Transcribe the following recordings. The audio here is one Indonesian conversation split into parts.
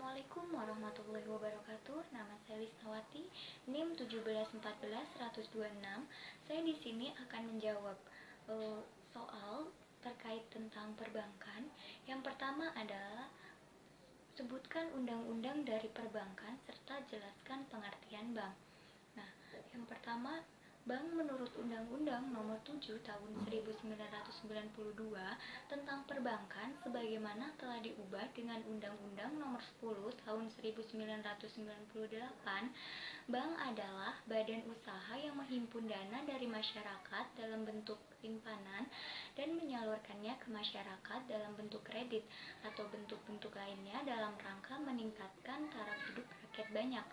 Assalamualaikum warahmatullahi wabarakatuh. Nama saya Lisnawati, NIM 1714126. Saya di sini akan menjawab soal terkait tentang perbankan. Yang pertama adalah sebutkan undang-undang dari perbankan serta jelaskan pengertian bank. Nah, yang pertama, bank menurut Undang-Undang Nomor 7 Tahun 1992 tentang perbankan sebagaimana telah diubah dengan Undang-Undang Nomor 10 Tahun 1998, bank adalah badan usaha yang menghimpun dana dari masyarakat dalam bentuk simpanan dan menyalurkannya ke masyarakat dalam bentuk kredit atau bentuk-bentuk lainnya dalam rangka meningkatkan taraf hidup rakyat banyak.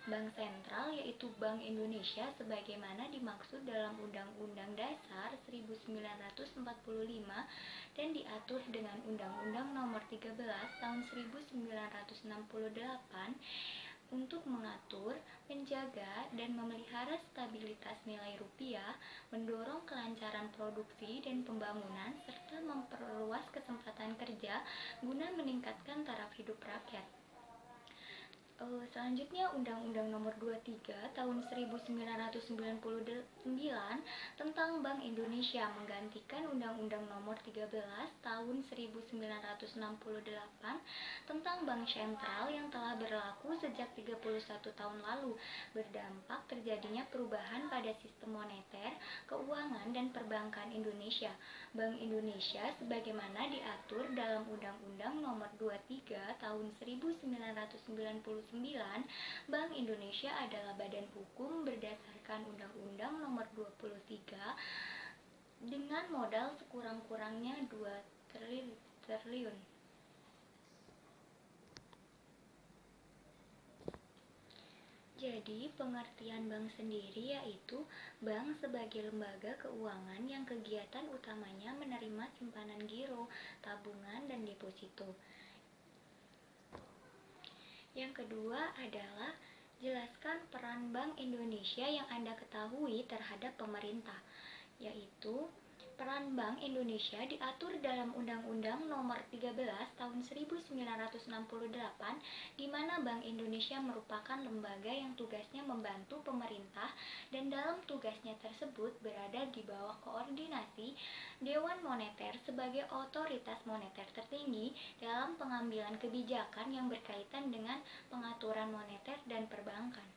Bank sentral yaitu Bank Indonesia sebagaimana dimaksud dalam Undang-Undang Dasar 1945 dan diatur dengan Undang-Undang Nomor 13 Tahun 1968 untuk mengatur, menjaga, dan memelihara stabilitas nilai rupiah, mendorong kelancaran produksi dan pembangunan, serta memperluas kesempatan kerja guna meningkatkan taraf hidup rakyat. Selanjutnya Undang-Undang Nomor 23 Tahun 1999 tentang Bank Indonesia menggantikan Undang-Undang Nomor 13 Tahun 1968 tentang Bank Sentral yang telah berlaku sejak 31 tahun lalu, berdampak terjadinya perubahan pada sistem moneter, keuangan, dan perbankan Indonesia. Bank Indonesia sebagaimana diatur dalam Undang-Undang Nomor 23 Tahun 1999, Bank Indonesia adalah badan hukum berdasarkan Undang-Undang Nomor 23 dengan modal sekurang-kurangnya 2 triliun. Jadi, pengertian bank sendiri yaitu bank sebagai lembaga keuangan yang kegiatan utamanya menerima simpanan giro, tabungan, dan deposito. Yang kedua adalah jelaskan peran Bank Indonesia yang Anda ketahui terhadap pemerintah, yaitu peran Bank Indonesia diatur dalam Undang-Undang Nomor 13 Tahun 1968 di mana Bank Indonesia merupakan lembaga yang tugasnya membantu pemerintah dan dalam tugasnya tersebut berada di bawah koordinasi Dewan Moneter sebagai otoritas moneter tertinggi dalam pengambilan kebijakan yang berkaitan dengan pengaturan moneter dan perbankan.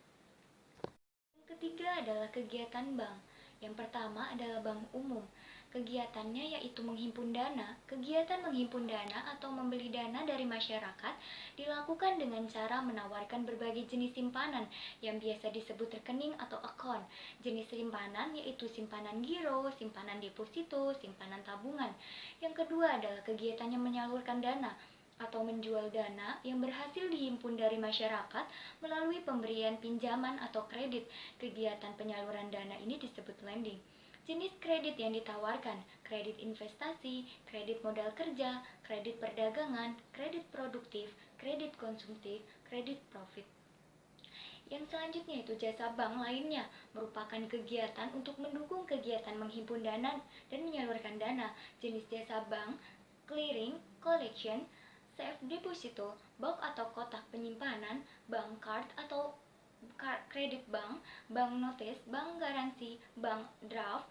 Yang ketiga adalah kegiatan bank. Yang pertama adalah bank umum. Kegiatannya yaitu menghimpun dana. Kegiatan menghimpun dana atau membeli dana dari masyarakat dilakukan dengan cara menawarkan berbagai jenis simpanan yang biasa disebut rekening atau akun. Jenis simpanan yaitu simpanan giro, simpanan deposito, simpanan tabungan. Yang kedua adalah kegiatannya menyalurkan dana atau menjual dana yang berhasil dihimpun dari masyarakat melalui pemberian pinjaman atau kredit. Kegiatan penyaluran dana ini disebut lending. Jenis kredit yang ditawarkan, kredit investasi, kredit modal kerja, kredit perdagangan, kredit produktif, kredit konsumtif, kredit profit. Yang selanjutnya itu jasa bank lainnya, merupakan kegiatan untuk mendukung kegiatan menghimpun dana dan menyalurkan dana. Jenis jasa bank, clearing, collection, safe deposito, box atau kotak penyimpanan, bank card atau kredit bank, bank notice, bank garansi, bank draft,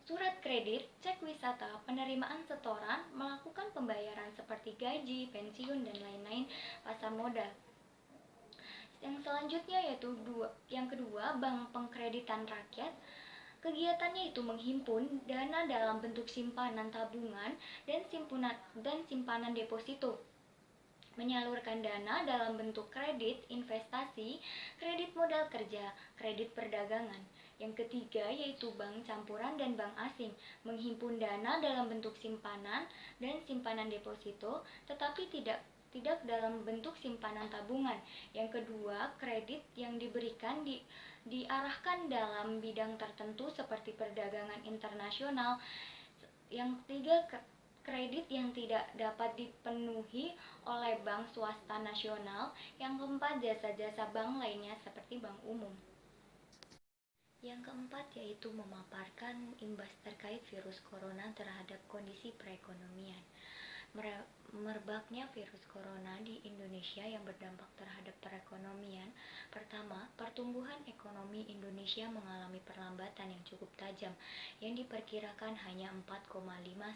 surat kredit, cek wisata, penerimaan setoran, melakukan pembayaran seperti gaji, pensiun, dan lain-lain, pasar modal. Yang selanjutnya yaitu yang kedua, bank pengkreditan rakyat. Kegiatannya itu menghimpun dana dalam bentuk simpanan tabungan dan simpanan deposito, menyalurkan dana dalam bentuk kredit investasi, kredit modal kerja, kredit perdagangan. Yang ketiga yaitu bank campuran dan bank asing, menghimpun dana dalam bentuk simpanan dan simpanan deposito, tetapi tidak dalam bentuk simpanan tabungan. Yang kedua, kredit yang diberikan diarahkan dalam bidang tertentu seperti perdagangan internasional. Yang ketiga, kredit yang tidak dapat dipenuhi oleh bank swasta nasional. Yang keempat, jasa-jasa bank lainnya seperti bank umum. Yang keempat yaitu memaparkan imbas terkait virus corona terhadap kondisi perekonomian. merebaknya virus corona di Indonesia yang berdampak terhadap perekonomian. Pertama, pertumbuhan ekonomi Indonesia mengalami perlambatan yang cukup tajam, yang diperkirakan hanya 4,5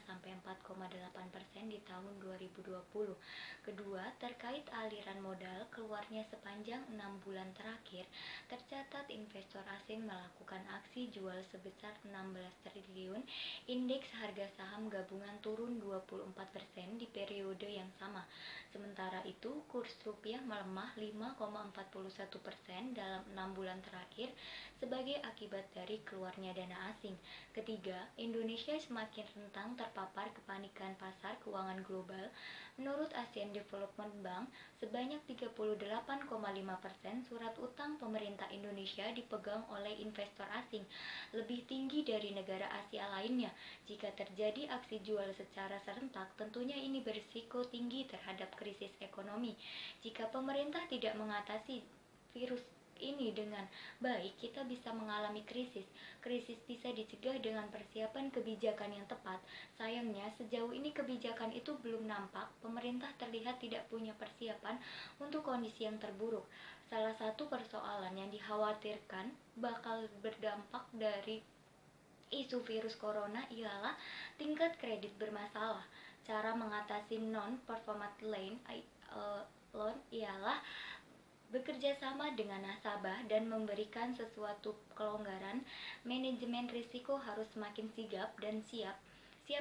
sampai 4,8% di tahun 2020. Kedua, terkait aliran modal keluarnya sepanjang 6 bulan terakhir, tercatat investor asing melakukan aksi jual sebesar 16 triliun, indeks harga saham gabungan turun 24% di periode yang sama. Sementara itu, kurs rupiah melemah 5,41% dalam 6 bulan terakhir sebagai akibat dari keluarnya dana asing. Ketiga, Indonesia semakin rentan terpapar kepanikan pasar keuangan global. Menurut Asian Development Bank, sebanyak 38,5% surat utang pemerintah Indonesia dipegang oleh investor asing, lebih tinggi dari negara Asia lainnya. Jika terjadi aksi jual secara serentak, tentunya ini berisiko tinggi terhadap krisis ekonomi. Jika pemerintah tidak mengatasi virus ini dengan baik, kita bisa mengalami krisis. Krisis bisa dicegah dengan persiapan kebijakan yang tepat. Sayangnya, sejauh ini kebijakan itu belum nampak. Pemerintah terlihat tidak punya persiapan untuk kondisi yang terburuk. Salah satu persoalan yang dikhawatirkan bakal berdampak dari isu virus corona ialah tingkat kredit bermasalah. Cara mengatasi non-performing loan ialah bekerja sama dengan nasabah dan memberikan sesuatu kelonggaran. Manajemen risiko harus semakin sigap dan siap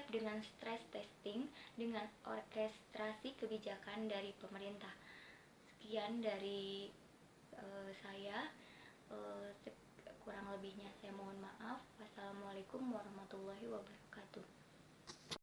dengan stress testing, dengan orkestrasi kebijakan dari pemerintah. Sekian dari saya. Kurang lebihnya saya mohon maaf. Wassalamualaikum warahmatullahi wabarakatuh.